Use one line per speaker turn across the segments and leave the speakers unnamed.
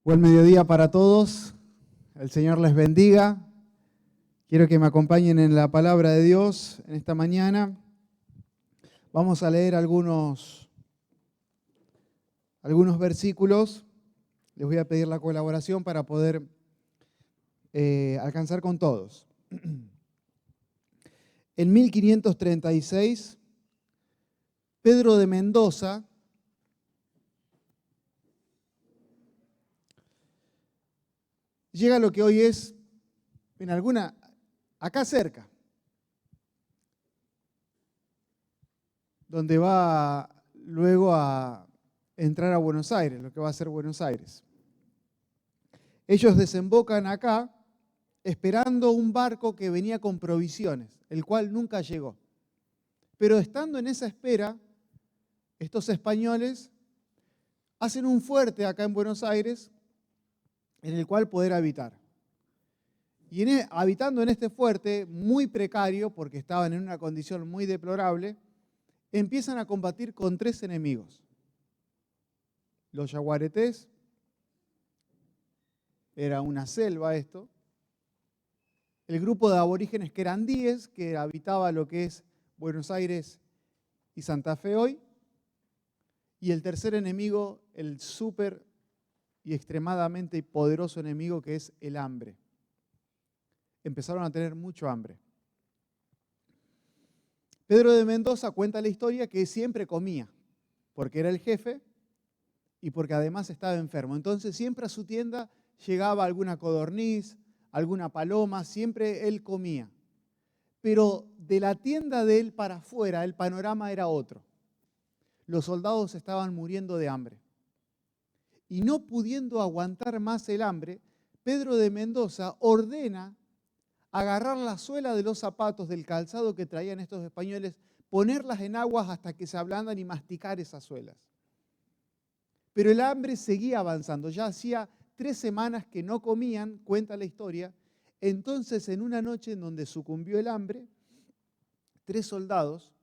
Buen mediodía para todos. El Señor les bendiga. Quiero que me acompañen en la palabra de Dios en esta mañana. Vamos a leer algunos versículos. Les voy a pedir la colaboración para poder alcanzar con todos. En 1536, Pedro de Mendoza llega a lo que hoy es, acá cerca, donde va luego a entrar a Buenos Aires, lo que va a ser Buenos Aires. Ellos desembocan acá esperando un barco que venía con provisiones, el cual nunca llegó. Pero estando en esa espera, estos españoles hacen un fuerte acá en Buenos Aires en el cual poder habitar. Y habitando en este fuerte, muy precario, porque estaban en una condición muy deplorable, empiezan a combatir con tres enemigos. Los yaguaretés, era una selva esto. El grupo de aborígenes querandíes, que habitaba lo que es Buenos Aires y Santa Fe hoy. Y el tercer enemigo, el súper y extremadamente poderoso enemigo, que es el hambre. Empezaron a tener mucho hambre. Pedro de Mendoza cuenta la historia que siempre comía, porque era el jefe y porque además estaba enfermo. Entonces siempre a su tienda llegaba alguna codorniz, alguna paloma, siempre él comía. Pero de la tienda de él para afuera el panorama era otro. Los soldados estaban muriendo de hambre. Y no pudiendo aguantar más el hambre, Pedro de Mendoza ordena agarrar la suela de los zapatos del calzado que traían estos españoles, ponerlas en aguas hasta que se ablandan y masticar esas suelas. Pero el hambre seguía avanzando. Ya hacía 3 semanas que no comían, cuenta la historia. Entonces, en una noche en donde sucumbió el hambre, 3 soldados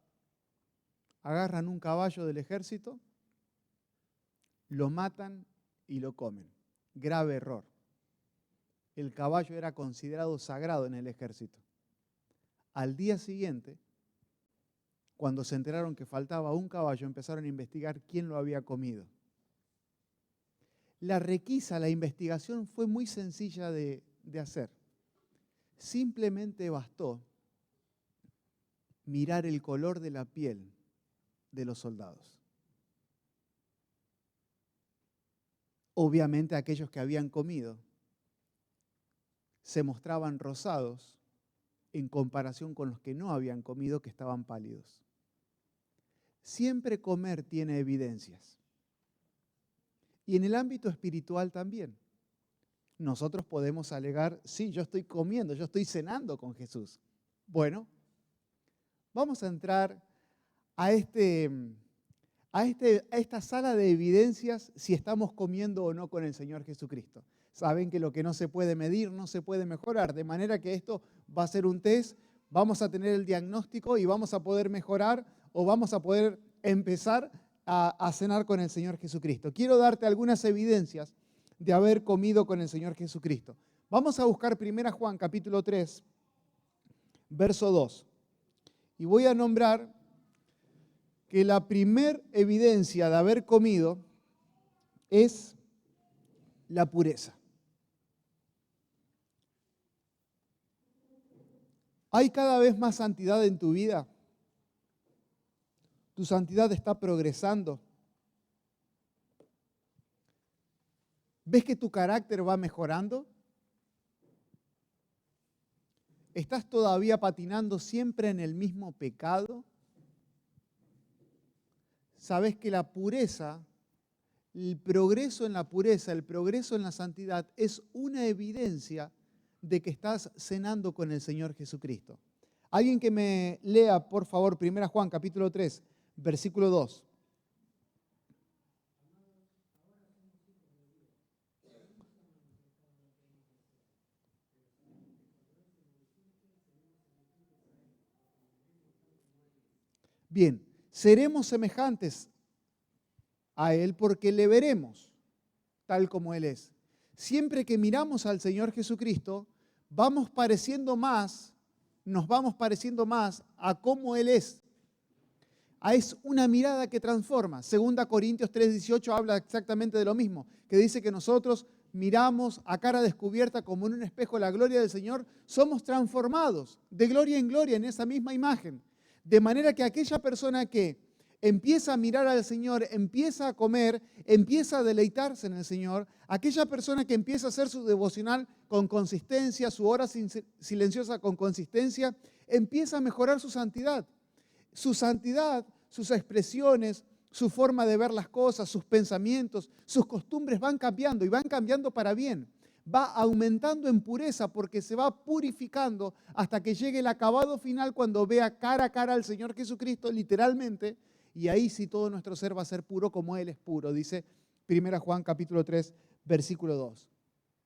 agarran un caballo del ejército, lo matan y lo comen. Grave error. El caballo era considerado sagrado en el ejército. Al día siguiente, cuando se enteraron que faltaba un caballo, empezaron a investigar quién lo había comido. La requisa, la investigación fue muy sencilla de hacer. Simplemente bastó mirar el color de la piel de los soldados. Obviamente aquellos que habían comido se mostraban rosados en comparación con los que no habían comido, que estaban pálidos. Siempre comer tiene evidencias. Y en el ámbito espiritual también. Nosotros podemos alegar, sí, yo estoy comiendo, yo estoy cenando con Jesús. Bueno, vamos a entrar a esta sala de evidencias si estamos comiendo o no con el Señor Jesucristo. Saben que lo que no se puede medir no se puede mejorar, de manera que esto va a ser un test, vamos a tener el diagnóstico y vamos a poder mejorar o vamos a poder empezar a cenar con el Señor Jesucristo. Quiero darte algunas evidencias de haber comido con el Señor Jesucristo. Vamos a buscar 1 Juan capítulo 3, verso 2. Y voy a nombrar que la primer evidencia de haber comido es la pureza. ¿Hay cada vez más santidad en tu vida? ¿Tu santidad está progresando? ¿Ves que tu carácter va mejorando? ¿Estás todavía patinando siempre en el mismo pecado? ¿Sabes que la pureza, el progreso en la pureza, el progreso en la santidad es una evidencia de que estás cenando con el Señor Jesucristo? Alguien que me lea, por favor, 1 Juan capítulo 3, versículo 2. Bien, seremos semejantes a Él porque le veremos tal como Él es. Siempre que miramos al Señor Jesucristo, nos vamos pareciendo más a cómo Él es. Es una mirada que transforma. 2 Corintios 3:18 habla exactamente de lo mismo, que dice que nosotros miramos a cara descubierta como en un espejo la gloria del Señor, somos transformados de gloria en gloria en esa misma imagen. De manera que aquella persona que empieza a mirar al Señor, empieza a comer, empieza a deleitarse en el Señor, aquella persona que empieza a hacer su devocional con consistencia, su hora silenciosa con consistencia, empieza a mejorar su santidad. Su santidad, sus expresiones, su forma de ver las cosas, sus pensamientos, sus costumbres van cambiando y van cambiando para bien. Va aumentando en pureza porque se va purificando hasta que llegue el acabado final cuando vea cara a cara al Señor Jesucristo, literalmente, y ahí sí todo nuestro ser va a ser puro como Él es puro, dice 1 Juan capítulo 3, versículo 2.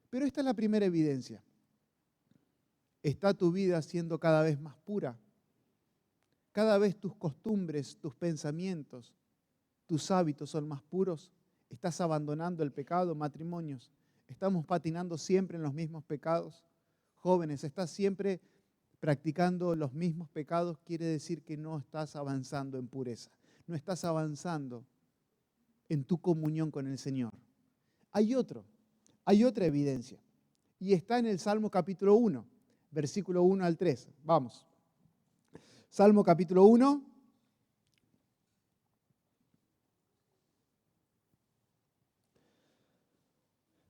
Pero esta es la primera evidencia. ¿Está tu vida siendo cada vez más pura? Cada vez tus costumbres, tus pensamientos, tus hábitos son más puros. ¿Estás abandonando el pecado? Matrimonios, ¿estamos patinando siempre en los mismos pecados? Jóvenes, ¿estás siempre practicando los mismos pecados? Quiere decir que no estás avanzando en pureza. No estás avanzando en tu comunión con el Señor. Hay otra evidencia. Y está en el Salmo capítulo 1, versículo 1 al 3. Vamos. Salmo capítulo 1.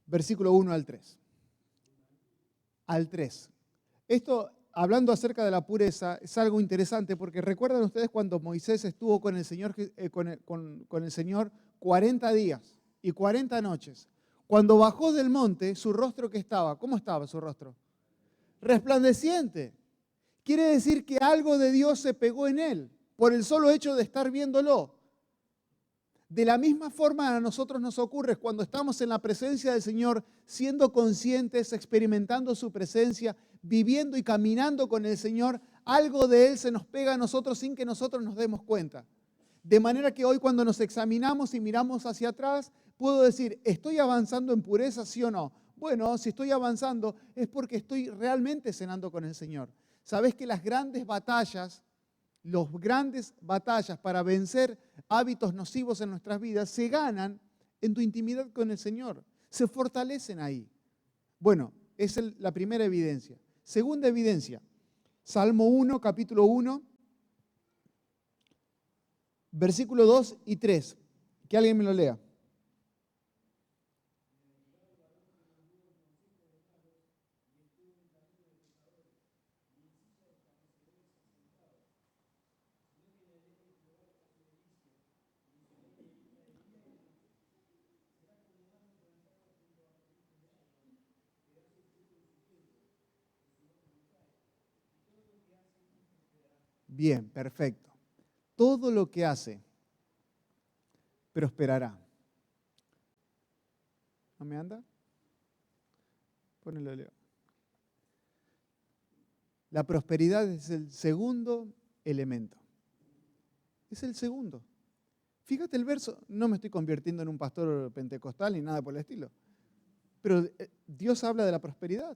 Versículo 1 al 3. Al 3. Esto, hablando acerca de la pureza, es algo interesante porque recuerdan ustedes cuando Moisés estuvo con el Señor, con el Señor 40 días y 40 noches. Cuando bajó del monte, su rostro, ¿qué estaba? ¿Cómo estaba su rostro? Resplandeciente. Quiere decir que algo de Dios se pegó en él por el solo hecho de estar viéndolo. De la misma forma a nosotros nos ocurre cuando estamos en la presencia del Señor, siendo conscientes, experimentando su presencia, viviendo y caminando con el Señor, algo de Él se nos pega a nosotros sin que nosotros nos demos cuenta. De manera que hoy cuando nos examinamos y miramos hacia atrás, puedo decir, ¿estoy avanzando en pureza, sí o no? Bueno, si estoy avanzando es porque estoy realmente cenando con el Señor. ¿Sabés que las grandes batallas para vencer hábitos nocivos en nuestras vidas se ganan en tu intimidad con el Señor? Se fortalecen ahí. Bueno, esa es la primera evidencia. Segunda evidencia, Salmo 1, capítulo 1, versículo 2 y 3. Que alguien me lo lea. Bien, perfecto. Todo lo que hace prosperará. ¿No me anda? Ponelo, Leo. La prosperidad es el segundo elemento. Es el segundo. Fíjate el verso, no me estoy convirtiendo en un pastor pentecostal ni nada por el estilo, pero Dios habla de la prosperidad,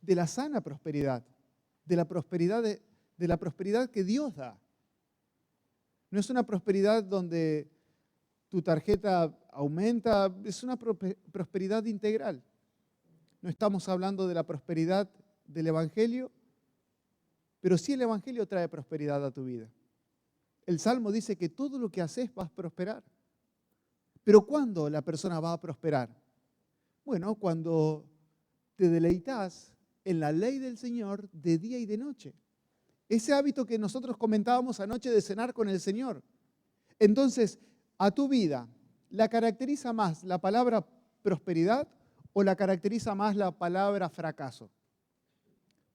de la sana prosperidad, de la prosperidad que Dios da. No es una prosperidad donde tu tarjeta aumenta, es una prosperidad integral. No estamos hablando de la prosperidad del Evangelio, pero sí el Evangelio trae prosperidad a tu vida. El Salmo dice que todo lo que haces vas a prosperar. Pero ¿cuándo la persona va a prosperar? Bueno, cuando te deleitas en la ley del Señor de día y de noche. Ese hábito que nosotros comentábamos anoche de cenar con el Señor. Entonces, a tu vida, ¿la caracteriza más la palabra prosperidad o la caracteriza más la palabra fracaso?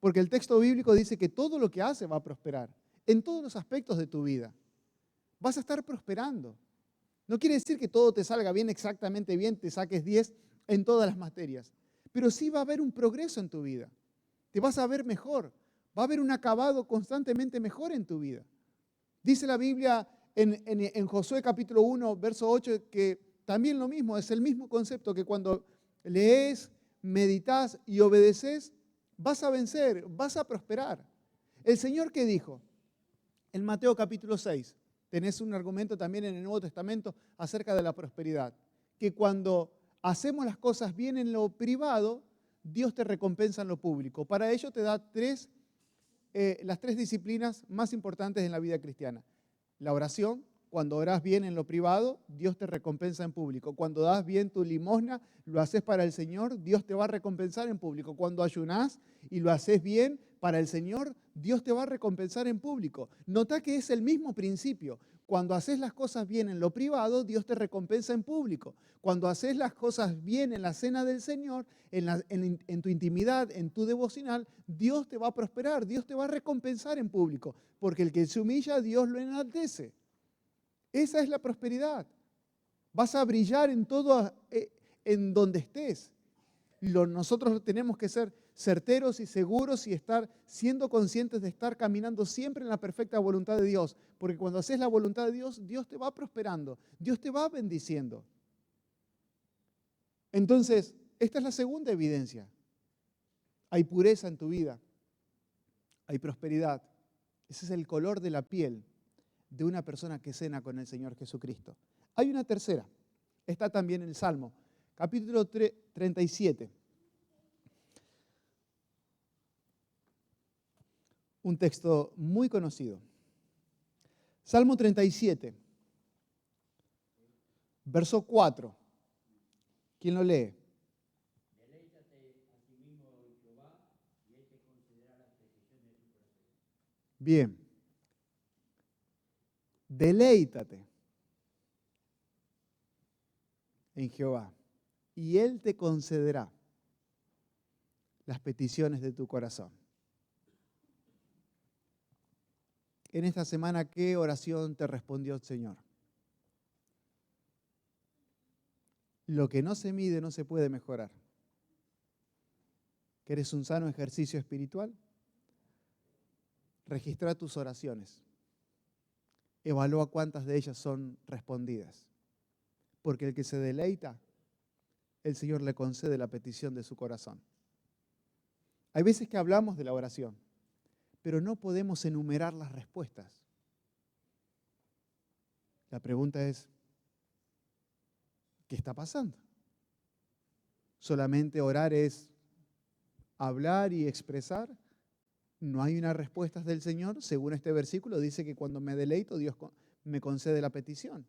Porque el texto bíblico dice que todo lo que hace va a prosperar, en todos los aspectos de tu vida. Vas a estar prosperando. No quiere decir que todo te salga bien, exactamente bien, te saques 10 en todas las materias, pero sí va a haber un progreso en tu vida. Te vas a ver mejor, va a haber un acabado constantemente mejor en tu vida. Dice la Biblia en Josué capítulo 1, verso 8, que también lo mismo, es el mismo concepto que cuando lees, meditas y obedeces, vas a vencer, vas a prosperar. ¿El Señor qué dijo? En Mateo capítulo 6, tenés un argumento también en el Nuevo Testamento acerca de la prosperidad, que cuando hacemos las cosas bien en lo privado, Dios te recompensa en lo público. Para ello te da las tres disciplinas más importantes en la vida cristiana. La oración, cuando orás bien en lo privado, Dios te recompensa en público. Cuando das bien tu limosna, lo haces para el Señor, Dios te va a recompensar en público. Cuando ayunás y lo haces bien para el Señor, Dios te va a recompensar en público. Nota que es el mismo principio. Cuando haces las cosas bien en lo privado, Dios te recompensa en público. Cuando haces las cosas bien en la cena del Señor, en tu intimidad, en tu devocional, Dios te va a prosperar, Dios te va a recompensar en público. Porque el que se humilla, Dios lo enaltece. Esa es la prosperidad. Vas a brillar en todo, en donde estés. Nosotros tenemos que ser certeros y seguros y estar siendo conscientes de estar caminando siempre en la perfecta voluntad de Dios. Porque cuando haces la voluntad de Dios, Dios te va prosperando, Dios te va bendiciendo. Entonces, esta es la segunda evidencia. Hay pureza en tu vida, hay prosperidad. Ese es el color de la piel de una persona que cena con el Señor Jesucristo. Hay una tercera, está también en el Salmo, capítulo 37. Un texto muy conocido. Salmo 37, verso 4. ¿Quién lo lee? Bien. Deleítate en Jehová y Él te concederá las peticiones de tu corazón. En esta semana, ¿qué oración te respondió el Señor? Lo que no se mide no se puede mejorar. ¿Quieres un sano ejercicio espiritual? Registra tus oraciones. Evalúa cuántas de ellas son respondidas. Porque el que se deleita, el Señor le concede la petición de su corazón. Hay veces que hablamos de la oración, pero no podemos enumerar las respuestas. La pregunta es, ¿qué está pasando? ¿Solamente orar es hablar y expresar? No hay unas respuestas del Señor. Según este versículo, dice que cuando me deleito, Dios me concede la petición.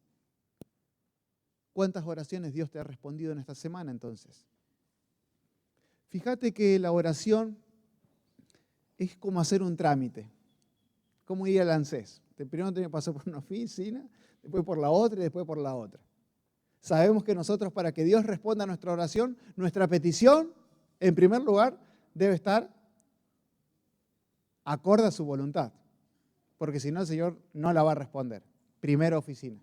¿Cuántas oraciones Dios te ha respondido en esta semana entonces? Fíjate que la oración es como hacer un trámite, como ir al ANSES. Primero tenés que pasar por una oficina, después por la otra y después por la otra. Sabemos que nosotros, para que Dios responda a nuestra oración, nuestra petición, en primer lugar, debe estar acorde a su voluntad, porque si no el Señor no la va a responder. Primera oficina.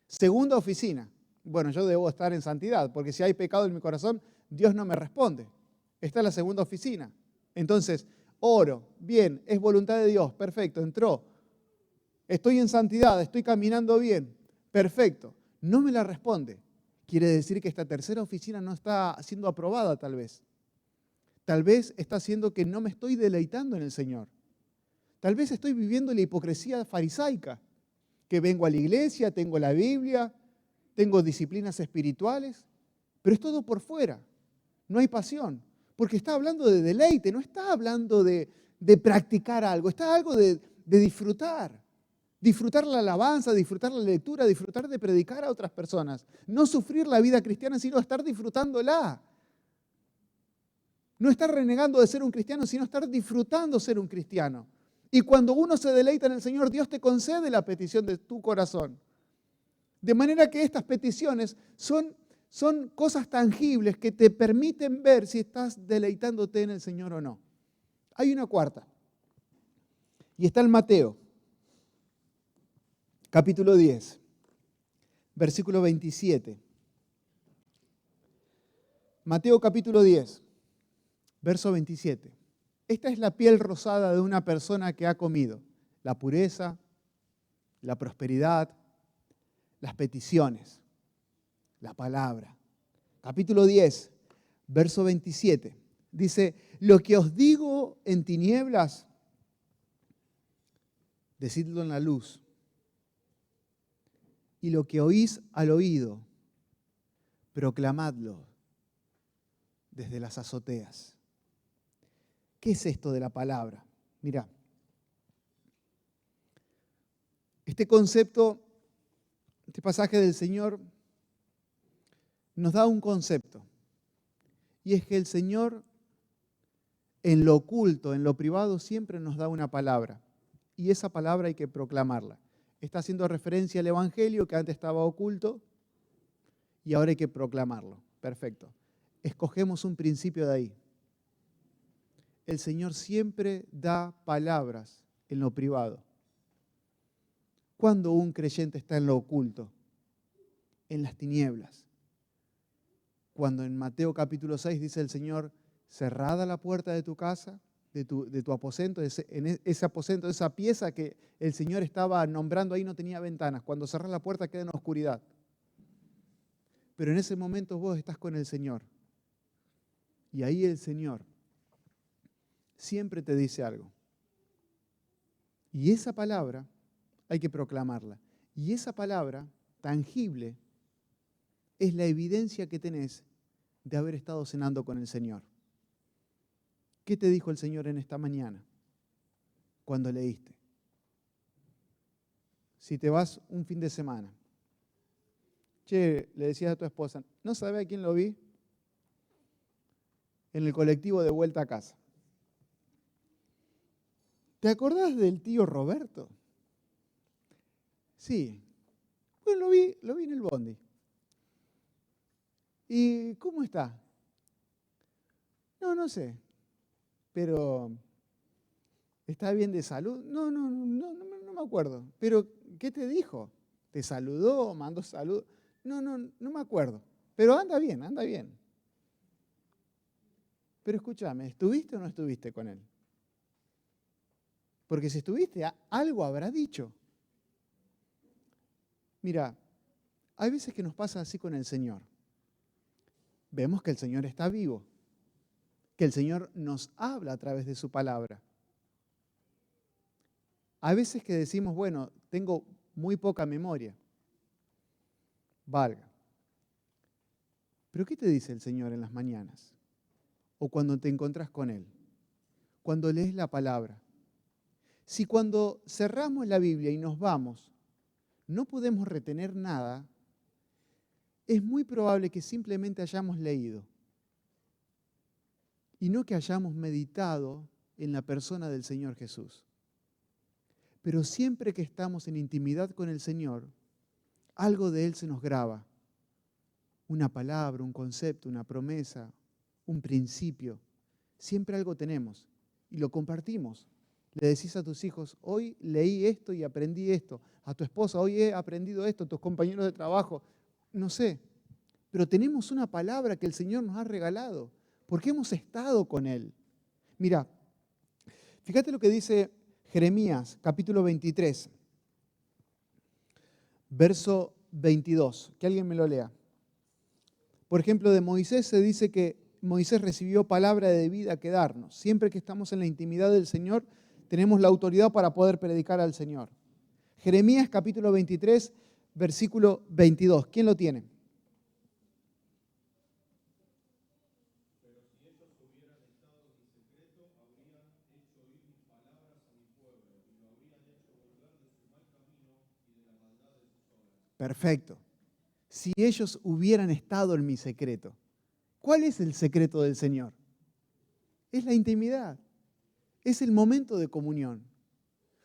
Segunda oficina. Bueno, yo debo estar en santidad, porque si hay pecado en mi corazón, Dios no me responde. Esta es la segunda oficina. Entonces, oro, bien, es voluntad de Dios, perfecto, entró. Estoy en santidad, estoy caminando bien, perfecto. No me la responde. Quiere decir que esta tercera oficina no está siendo aprobada tal vez. Tal vez está haciendo que no me estoy deleitando en el Señor. Tal vez estoy viviendo la hipocresía farisaica, que vengo a la iglesia, tengo la Biblia, tengo disciplinas espirituales, pero es todo por fuera. No hay pasión, porque está hablando de deleite, no está hablando de practicar algo, está algo de disfrutar. Disfrutar la alabanza, disfrutar la lectura, disfrutar de predicar a otras personas. No sufrir la vida cristiana, sino estar disfrutándola. No estar renegando de ser un cristiano, sino estar disfrutando ser un cristiano. Y cuando uno se deleita en el Señor, Dios te concede la petición de tu corazón. De manera que estas peticiones son cosas tangibles que te permiten ver si estás deleitándote en el Señor o no. Hay una cuarta. Y está en Mateo, capítulo 10, versículo 27. Mateo capítulo 10, verso 27. Esta es la piel rosada de una persona que ha comido la pureza, la prosperidad, las peticiones, la palabra. capítulo 10, verso 27. Dice, lo que os digo en tinieblas, decidlo en la luz. Y lo que oís al oído, proclamadlo desde las azoteas. ¿Qué es esto de la palabra? Mirá, este concepto, este pasaje del Señor nos da un concepto. Y es que el Señor en lo oculto, en lo privado, siempre nos da una palabra. Y esa palabra hay que proclamarla. Está haciendo referencia al Evangelio que antes estaba oculto y ahora hay que proclamarlo. Perfecto. Escogemos un principio de ahí. El Señor siempre da palabras en lo privado. ¿Cuándo un creyente está en lo oculto? En las tinieblas. Cuando en Mateo capítulo 6 dice el Señor, cerrada la puerta de tu casa, de tu aposento, en ese aposento, esa pieza que el Señor estaba nombrando ahí no tenía ventanas. Cuando cerrás la puerta queda en oscuridad. Pero en ese momento vos estás con el Señor. Y ahí el Señor siempre te dice algo. Y esa palabra hay que proclamarla. Y esa palabra tangible es la evidencia que tenés de haber estado cenando con el Señor. ¿Qué te dijo el Señor en esta mañana cuando leíste? Si te vas un fin de semana, che, le decías a tu esposa, ¿no sabés a quién lo vi? En el colectivo de vuelta a casa. ¿Te acordás del tío Roberto? Sí. Pues lo vi en el bondi. ¿Y cómo está? No sé. Pero, ¿está bien de salud? No me acuerdo. Pero, ¿qué te dijo? ¿Te saludó? ¿Mandó salud? No me acuerdo. Pero anda bien, anda bien. Pero escúchame, ¿estuviste o no estuviste con él? Porque si estuviste, algo habrá dicho. Mira, hay veces que nos pasa así con el Señor. Vemos que el Señor está vivo, que el Señor nos habla a través de su palabra. Hay veces que decimos, bueno, tengo muy poca memoria. Valga. Pero ¿qué te dice el Señor en las mañanas? O cuando te encontrás con Él. Cuando lees la palabra. Si cuando cerramos la Biblia y nos vamos, no podemos retener nada, es muy probable que simplemente hayamos leído y no que hayamos meditado en la persona del Señor Jesús. Pero siempre que estamos en intimidad con el Señor, algo de Él se nos graba. Una palabra, un concepto, una promesa, un principio. Siempre algo tenemos y lo compartimos. Le decís a tus hijos, hoy leí esto y aprendí esto. A tu esposa, hoy he aprendido esto. A tus compañeros de trabajo, no sé. Pero tenemos una palabra que el Señor nos ha regalado porque hemos estado con Él. Mira, fíjate lo que dice Jeremías, capítulo 23, verso 22. Que alguien me lo lea. Por ejemplo, de Moisés se dice que Moisés recibió palabra de vida que darnos. Siempre que estamos en la intimidad del Señor, tenemos la autoridad para poder predicar al Señor. Jeremías capítulo 23, versículo 22. ¿Quién lo tiene? Perfecto. Si ellos hubieran estado en mi secreto. ¿Cuál es el secreto del Señor? Es la intimidad. Es el momento de comunión.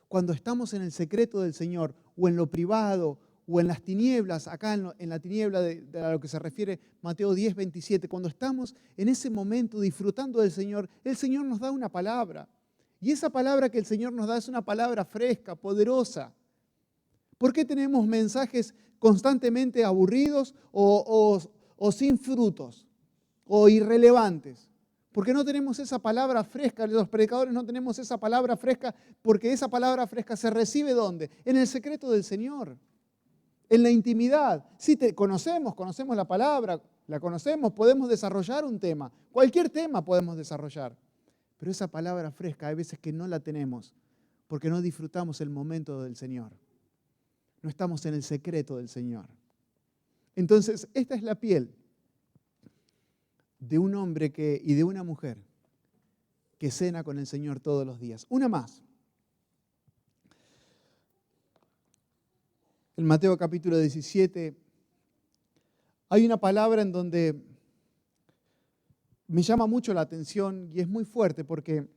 Cuando estamos en el secreto del Señor, o en lo privado, o en las tinieblas, acá en la tiniebla de a lo que se refiere Mateo 10, 27, cuando estamos en ese momento disfrutando del Señor, el Señor nos da una palabra. Y esa palabra que el Señor nos da es una palabra fresca, poderosa. ¿Por qué tenemos mensajes constantemente aburridos o sin frutos o irrelevantes? Porque no tenemos esa palabra fresca, los predicadores no tenemos esa palabra fresca, porque esa palabra fresca se recibe ¿dónde? En el secreto del Señor. en la intimidad. Sí, conocemos la palabra, la conocemos, podemos desarrollar un tema. Cualquier tema podemos desarrollar. Pero esa palabra fresca hay veces que no la tenemos porque no disfrutamos el momento del Señor. No estamos en el secreto del Señor. Entonces, esta es la piel de un hombre y de una mujer que cena con el Señor todos los días. Una más. En Mateo capítulo 17 hay una palabra en donde me llama mucho la atención y es muy fuerte porque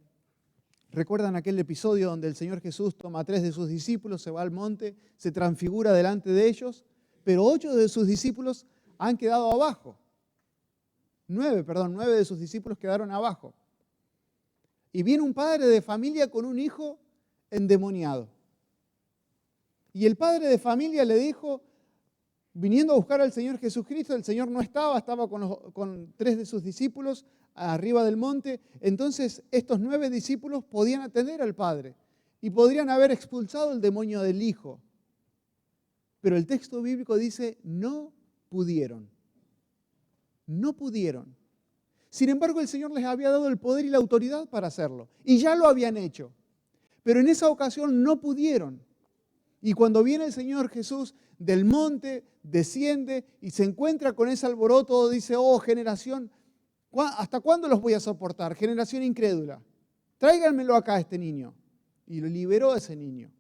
recuerdan aquel episodio donde el Señor Jesús toma a 3 de sus discípulos, se va al monte, se transfigura delante de ellos, pero 8 de sus discípulos han quedado abajo. 9 de sus discípulos quedaron abajo. Y viene un padre de familia con un hijo endemoniado. Y el padre de familia le dijo, viniendo a buscar al Señor Jesucristo, el Señor no estaba con 3 de sus discípulos arriba del monte. Entonces estos 9 discípulos podían atender al padre y podrían haber expulsado el demonio del hijo. Pero el texto bíblico dice, no pudieron. No pudieron. Sin embargo, el Señor les había dado el poder y la autoridad para hacerlo. Y ya lo habían hecho. Pero en esa ocasión no pudieron. Y cuando viene el Señor Jesús del monte, desciende y se encuentra con ese alboroto, dice, oh generación, ¿hasta cuándo los voy a soportar? Generación incrédula. Tráiganmelo acá a este niño. Y lo liberó a ese niño.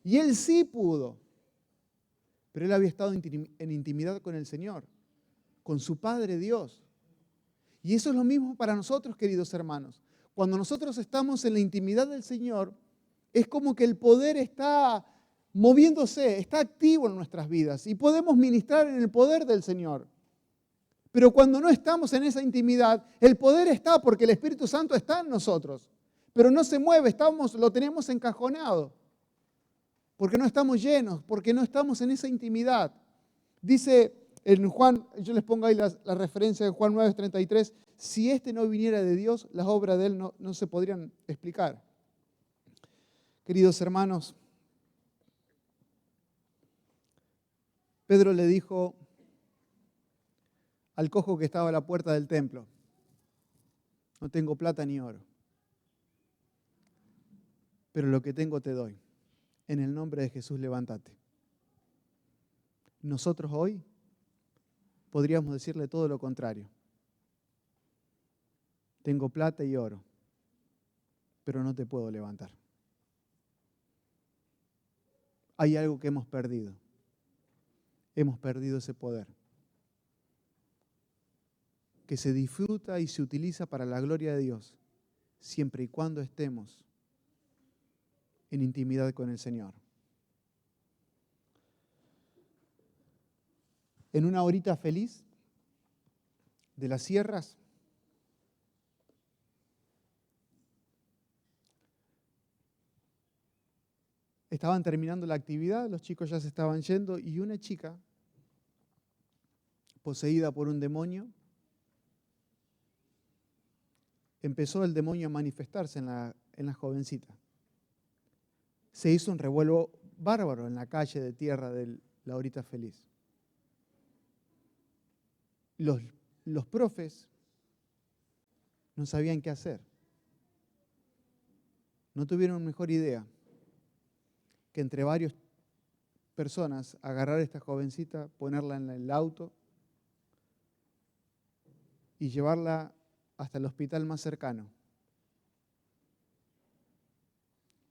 Y él sí pudo. Pero él había estado en intimidad con el Señor, con su Padre Dios. Y eso es lo mismo para nosotros, queridos hermanos. Cuando nosotros estamos en la intimidad del Señor, es como que el poder está moviéndose, está activo en nuestras vidas y podemos ministrar en el poder del Señor. Pero cuando no estamos en esa intimidad, el poder está porque el Espíritu Santo está en nosotros, pero no se mueve, lo tenemos encajonado, porque no estamos llenos, porque no estamos en esa intimidad. Dice en Juan, yo les pongo ahí la referencia de Juan 9:33, si este no viniera de Dios, las obras de Él no se podrían explicar. Queridos hermanos, Pedro le dijo al cojo que estaba a la puerta del templo, no tengo plata ni oro, pero lo que tengo te doy. En el nombre de Jesús, levántate. Nosotros hoy podríamos decirle todo lo contrario. Tengo plata y oro, pero no te puedo levantar. Hay algo que hemos perdido. Hemos perdido ese poder que se disfruta y se utiliza para la gloria de Dios, siempre y cuando estemos en intimidad con el Señor. En una horita feliz de las sierras, estaban terminando la actividad, los chicos ya se estaban yendo y una chica poseída por un demonio, empezó el demonio a manifestarse en la jovencita. Se hizo un revuelo bárbaro en la calle de tierra de la horita feliz. Los profes no sabían qué hacer. No tuvieron mejor idea que entre varias personas agarrar a esta jovencita, ponerla en el auto y llevarla hasta el hospital más cercano.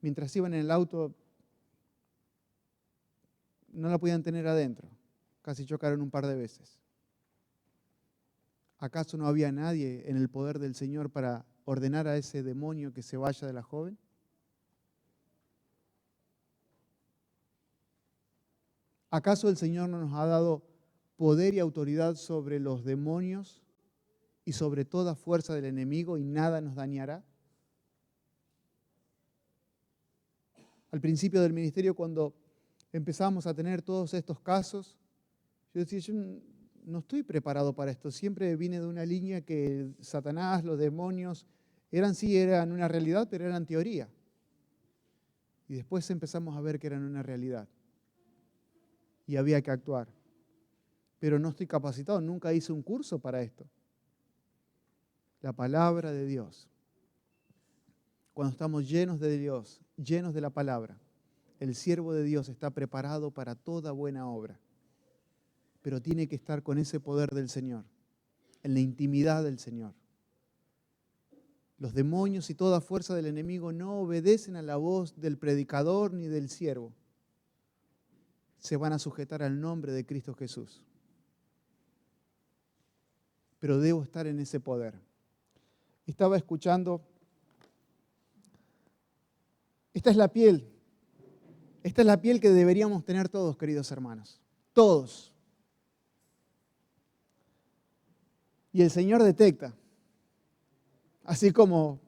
Mientras iban en el auto, no la podían tener adentro. Casi chocaron un par de veces. ¿Acaso no había nadie en el poder del Señor para ordenar a ese demonio que se vaya de la joven? ¿Acaso el Señor no nos ha dado poder y autoridad sobre los demonios y sobre toda fuerza del enemigo y nada nos dañará? Al principio del ministerio, cuando empezamos a tener todos estos casos, yo decía, yo no estoy preparado para esto. Siempre vine de una línea que Satanás, los demonios, eran una realidad, pero eran teoría. Y después empezamos a ver que eran una realidad. y había que actuar. Pero no estoy capacitado, nunca hice un curso para esto. La palabra de Dios. Cuando estamos llenos de Dios, llenos de la palabra, el siervo de Dios está preparado para toda buena obra. Pero tiene que estar con ese poder del Señor, en la intimidad del Señor. Los demonios y toda fuerza del enemigo no obedecen a la voz del predicador ni del siervo. Se van a sujetar al nombre de Cristo Jesús. Pero debo estar en ese poder. Estaba escuchando, esta es la piel que deberíamos tener todos, queridos hermanos, todos. Y el Señor detecta, así como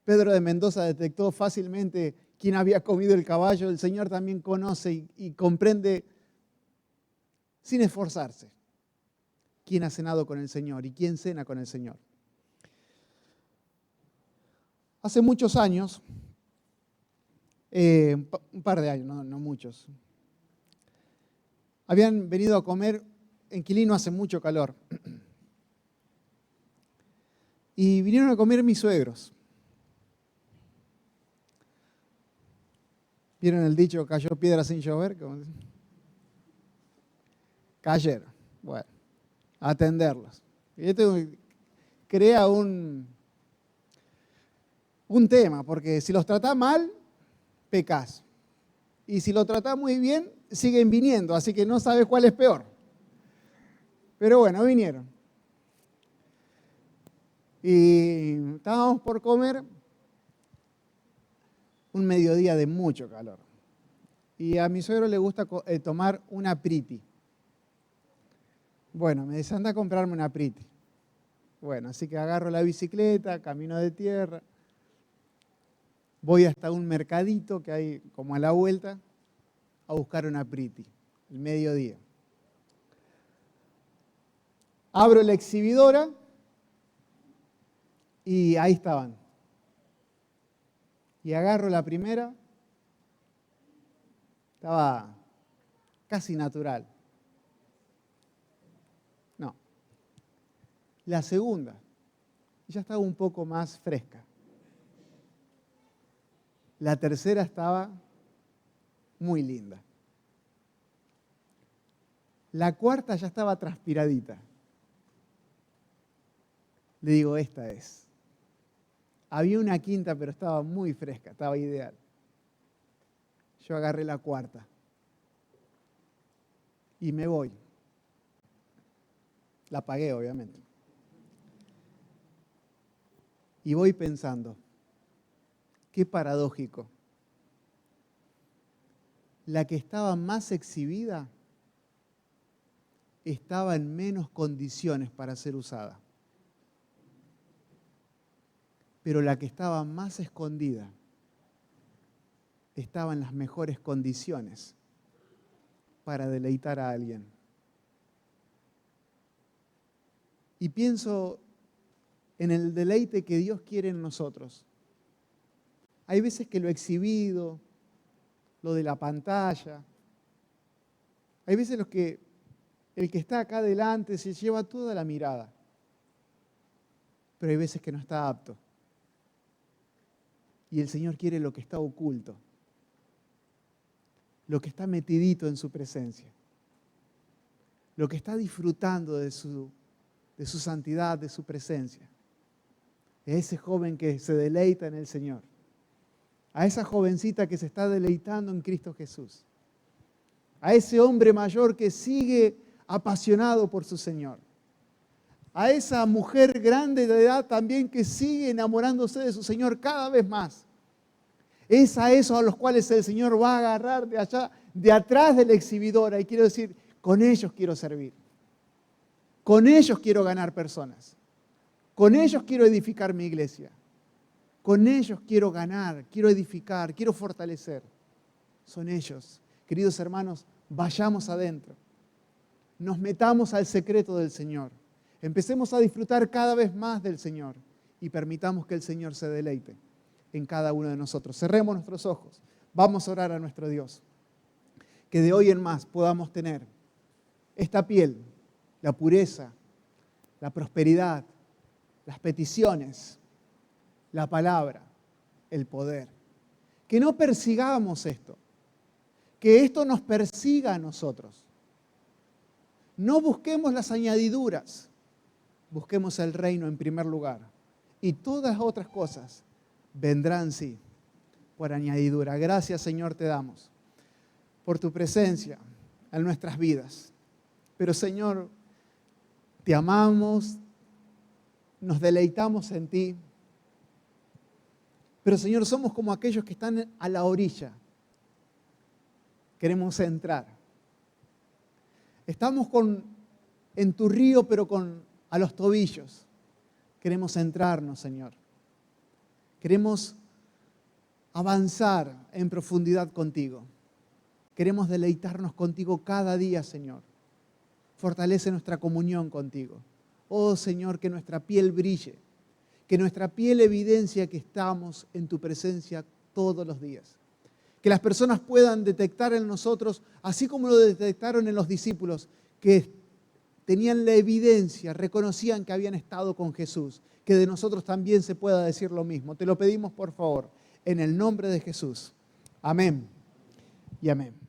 Pedro de Mendoza detectó fácilmente quién había comido el caballo, el Señor también conoce y comprende sin esforzarse quién ha cenado con el Señor y quién cena con el Señor. Hace muchos años, un par de años, no muchos, habían venido a comer, en Quilino hace mucho calor, y vinieron a comer mis suegros. ¿Vieron el dicho, cayó piedra sin llover? Cayeron. Bueno, a atenderlos. Y esto crea un tema, porque si los tratás mal, pecás. Y si los tratás muy bien, siguen viniendo, así que no sabes cuál es peor. Pero bueno, vinieron. Y estábamos por comer un mediodía de mucho calor. Y a mi suegro le gusta tomar una priti. Bueno, me dice, anda a comprarme una priti. Bueno, así que agarro la bicicleta, camino de tierra, voy hasta un mercadito que hay como a la vuelta a buscar una priti, el mediodía. Abro la exhibidora y ahí estaban. Y agarro la primera, estaba casi natural. No. La segunda, ya estaba un poco más fresca. La tercera estaba muy linda. La cuarta ya estaba transpiradita. Le digo, esta es. Había una quinta, pero estaba muy fresca, estaba ideal. Yo agarré la cuarta y me voy. La pagué, obviamente. Y voy pensando, qué paradójico. La que estaba más exhibida estaba en menos condiciones para ser usada. Pero la que estaba más escondida estaba en las mejores condiciones para deleitar a alguien. Y pienso en el deleite que Dios quiere en nosotros. Hay veces que lo exhibido, lo de la pantalla, hay veces el que está acá adelante se lleva toda la mirada, pero hay veces que no está apto. Y el Señor quiere lo que está oculto, lo que está metidito en su presencia, lo que está disfrutando de su santidad, de su presencia. Es ese joven que se deleita en el Señor, a esa jovencita que se está deleitando en Cristo Jesús, a ese hombre mayor que sigue apasionado por su Señor, a esa mujer grande de edad también que sigue enamorándose de su Señor cada vez más. Es a esos a los cuales el Señor va a agarrar de allá, de atrás de la exhibidora, y quiero decir, con ellos quiero servir. Con ellos quiero ganar personas. Con ellos quiero edificar mi iglesia. Con ellos quiero ganar, quiero edificar, quiero fortalecer. Son ellos. Queridos hermanos, vayamos adentro. Nos metamos al secreto del Señor. Empecemos a disfrutar cada vez más del Señor y permitamos que el Señor se deleite en cada uno de nosotros. Cerremos nuestros ojos. Vamos a orar a nuestro Dios. que de hoy en más podamos tener esta piel, la pureza, la prosperidad, las peticiones, la palabra, el poder. Que no persigamos esto, que esto nos persiga a nosotros. No busquemos las añadiduras, busquemos el reino en primer lugar. Y todas las otras cosas vendrán, sí, por añadidura. Gracias, Señor, te damos por tu presencia en nuestras vidas. Pero, Señor, te amamos, nos deleitamos en ti. Pero, Señor, somos como aquellos que están a la orilla. Queremos entrar. Estamos en tu río, pero a los tobillos. Queremos entrarnos, Señor. Queremos avanzar en profundidad contigo. Queremos deleitarnos contigo cada día, Señor. Fortalece nuestra comunión contigo. Oh, Señor, que nuestra piel brille, que nuestra piel evidencia que estamos en tu presencia todos los días. Que las personas puedan detectar en nosotros, así como lo detectaron en los discípulos, que tenían la evidencia, reconocían que habían estado con Jesús, que de nosotros también se pueda decir lo mismo. Te lo pedimos, por favor, en el nombre de Jesús. Amén y amén.